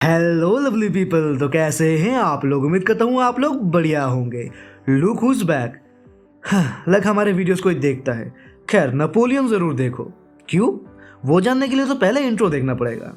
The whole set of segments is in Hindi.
Hello lovely people. तो कैसे हैं आप लोग? उम्मीद करता हूँ आप लोग बढ़िया होंगे। Look who's back. लग हमारे वीडियोस कोई देखता है। खैर, नेपोलियन जरूर देखो। क्यों? वो जानने के लिए तो पहले इंट्रो देखना पड़ेगा।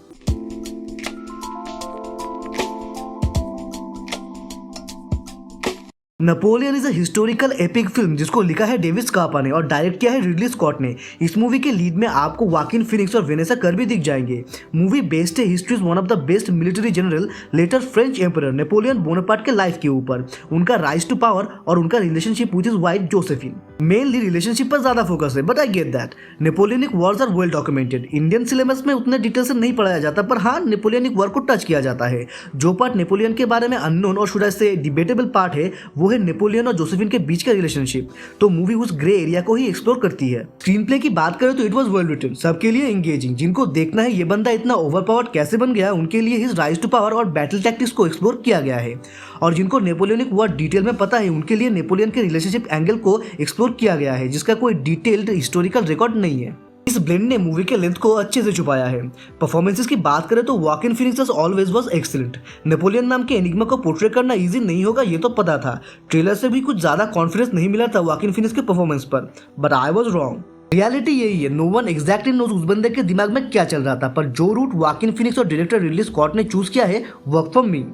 Napoleon is a historical epic film जिसको लिखा है डेविड स्कापा ने और डायरेक्ट किया है रिडली स्कॉट ने। इस मूवी के लीड में आपको वाकिन फिनिक्स और वेनेसा कर्बी दिख जाएंगे। मूवी बेस्ड है history one of the best military general later French emperor Napoleon Bonaparte के लाइफ के ऊपर, उनका राइज टू पावर और उनका relationship with his wife Josephine. Mainly relationship पर ज्यादा फोकस है, but I get that. Napoleonic wars are well documented. Indian syllabus में उतने डिटेल से नहीं पढ़ाया जाता, पर हाँ, नेपोलियनिक वॉर को टच किया जाता है। जो पार्ट नेपोलियन के बारे में अननोन और शुड आई से डिबेटेबल पार्ट है, वो है नेपोलियन और जोसेफिन के बीच का रिलेशनशिप। तो मूवी उस ग्रे एरिया को ही एक्सप्लोर करती है। स्क्रीन प्ले की बात करें तो इट वाज वेल रिटन, सबके लिए एंगेजिंग। जिनको देखना है ये बंदा इतना ओवरपावर्ड कैसे बन गया, उनके लिए हिज राइज टू पावर और बैटल टैक्टिक्स को एक्सप्लोर किया गया है। और जिनको नेपोलियनिक वॉर डिटेल में पता है, उनके लिए नेपोलियन के रिलेशनशिप एंगल को एक्सप्लोर किया गया है, जिसका कोई डिटेल्ड हिस्टोरिकल रिकॉर्ड नहीं है। इस ब्लेंड ने मूवी के लेंथ को अच्छे से छुपाया है। परफॉर्मेंसेस की बात करें तो Joaquin Phoenix always was excellent. Napoleon नाम के एनिग्मा को पोर्ट्रे करना इजी नहीं होगा, ये तो पता था। ट्रेलर से भी कुछ ज्यादा कॉन्फिडेंस नहीं मिला था वाकिन फिनिक्स के परफॉर्मेंस पर, but I was wrong. Reality यही है, नो वन एग्जैक्टली नोज उस बंदे के दिमाग में क्या चल रहा था, पर जो रूट वाकिन फिनिक्स और डायरेक्टर रिडली स्कॉट ने चूज किया है, work for me.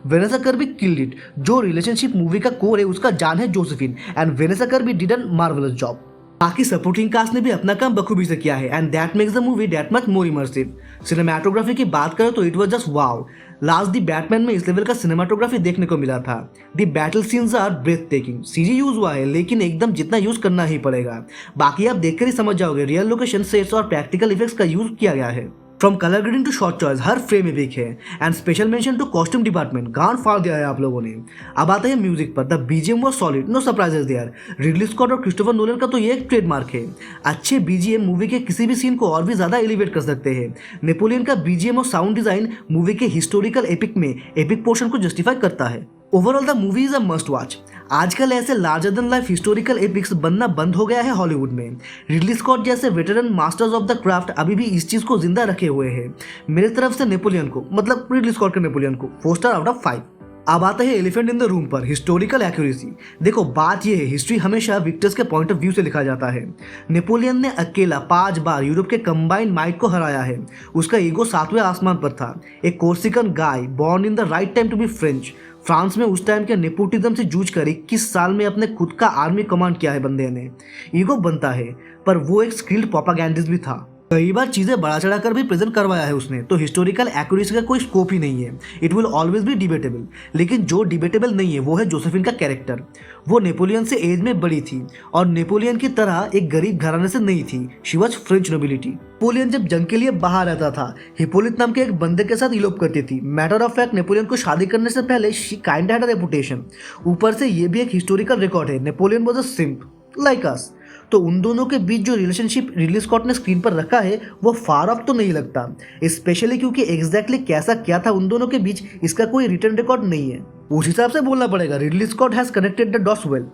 Vanessa Kirby killed it. जो रिलेशनशिप मूवी का कोर है, उसका जान है Josephine, and Vanessa Kirby did an marvellous job. बाकी सपोर्टिंग कास्ट ने भी अपना काम बखूबी से किया है, and that makes the movie that much more immersive. Cinematography की बात करें तो it was just wow. Last the Batman में इस लेवल का सिनेमाटोग्राफी देखने को मिला था। The battle scenes are breathtaking. CG use हुआ है, लेकिन एकदम जितना यूज करना ही पड़ेगा। बाकी आप देखकर ही समझ जाओगे, रियल लोकेशन, सेट्स और प्रैक्टिकल इफेक्ट्स का यूज किया गया है। From colour grading to shot choice, हर फ्रेम एपिक है। And special mention to costume department, गांड फाड़ दिया है आप लोगों ने। अब आते हैं म्यूजिक पर। The BGM was solid, no surprises there. Ridley Scott और क्रिस्टोफर नोलन का तो ये एक ट्रेडमार्क है। अच्छे बीजीएम मूवी के किसी भी सीन को और भी ज्यादा एलिवेट कर सकते हैं। नेपोलियन का बीजीएम और साउंड डिजाइन मूवी के हिस्टोरिकल एपिक में एपिक पोर्शन को जस्टिफाई करता है। Overall the movie is a must watch. आजकल ऐसे larger than life historical epics बनना बंद हो गया है हॉलीवुड में। रिडली स्कॉट जैसे veteran masters of the craft अभी भी इस चीज को जिंदा रखे हुए हैं। मेरी तरफ से नेपोलियन को, मतलब रिडली स्कॉट के नेपोलियन को, 4 स्टार आउट ऑफ 5। अब आता है एलिफेंट इन द रूम पर, हिस्टोरिकल एक्यूरेसी। देखो, बात यह है, हिस्ट्री हमेशा विक्टर्स के पॉइंट ऑफ व्यू से लिखा जाता है। नेपोलियन ने अकेला 5 बार यूरोप के कंबाइंड माइट को हराया है। उसका ईगो 7वें आसमान पर था। एक Corsican guy born in the right time to be French. France में उस टाइम के नेपोटिज्म से जूझ कर 21 साल में अपने खुद का आर्मी कमांड किया है बंदे ने। ईगो बनता है, पर वो एक स्किल्ड प्रोपागैंडिस्ट भी था। कई बार चीजें बड़ा चढ़ाकर भी प्रेजेंट करवाया है उसने, तो हिस्टोरिकल एक्यूरेसी का कोई स्कोप ही नहीं है। It will always be debatable. लेकिन जो डिबेटेबल नहीं है वो है जोसेफिन का कैरेक्टर। वो नेपोलियन से एज में बड़ी थी और नेपोलियन की तरह एक गरीब घराने से नहीं थी। She was French nobility. Napoleon जब जंग के लिए बाहर रहता था, हिपोलिट नाम के एक बंदे के साथ इलोप करती थी। मैटर ऑफ फैक्ट, नेपोलियन को शादी करने से पहले she kind had a reputation. ऊपर से ये भी एक हिस्टोरिकल रिकॉर्ड है, Napoleon was a सिंप like us. तो उन दोनों के बीच जो रिलेशनशिप रिडली स्कॉट ने स्क्रीन पर रखा है, वो फार ऑफ तो नहीं लगता। स्पेशली क्योंकि एग्जैक्टली कैसा क्या था उन दोनों के बीच, इसका कोई रिटर्न रिकॉर्ड नहीं है। उस हिसाब से बोलना पड़ेगा, Ridley Scott has connected the dots well.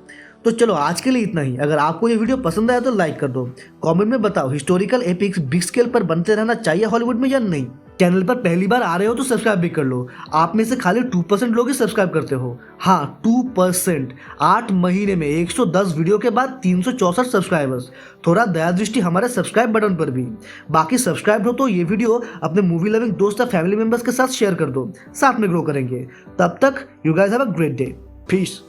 तो चलो, आज के लिए इतना ही। अगर आपको ये वीडियो पसंद आया तो लाइक कर दो। कमेंट में बताओ, हिस्टोरिकल एपिक्स बिग स्केल पर बनते रहना चाहिए हॉलीवुड में या नहीं। चैनल पर पहली बार आ रहे हो तो सब्सक्राइब भी कर लो। आप में से खाली 2% लोग ही सब्सक्राइब करते हो। हाँ, 2%। 8 महीने में 110 वीडियो के बाद 364 सब्सक्राइबर्स। थोड़ा दया दृष्टि हमारे सब्सक्राइब बटन पर भी। बाकी सब्सक्राइब हो तो ये वीडियो अपने मूवी लविंग दोस्त या फैमिली मेंबर्स के साथ शेयर कर दो, साथ में ग्रो करेंगे। तब तक you guys have a great day. Piece.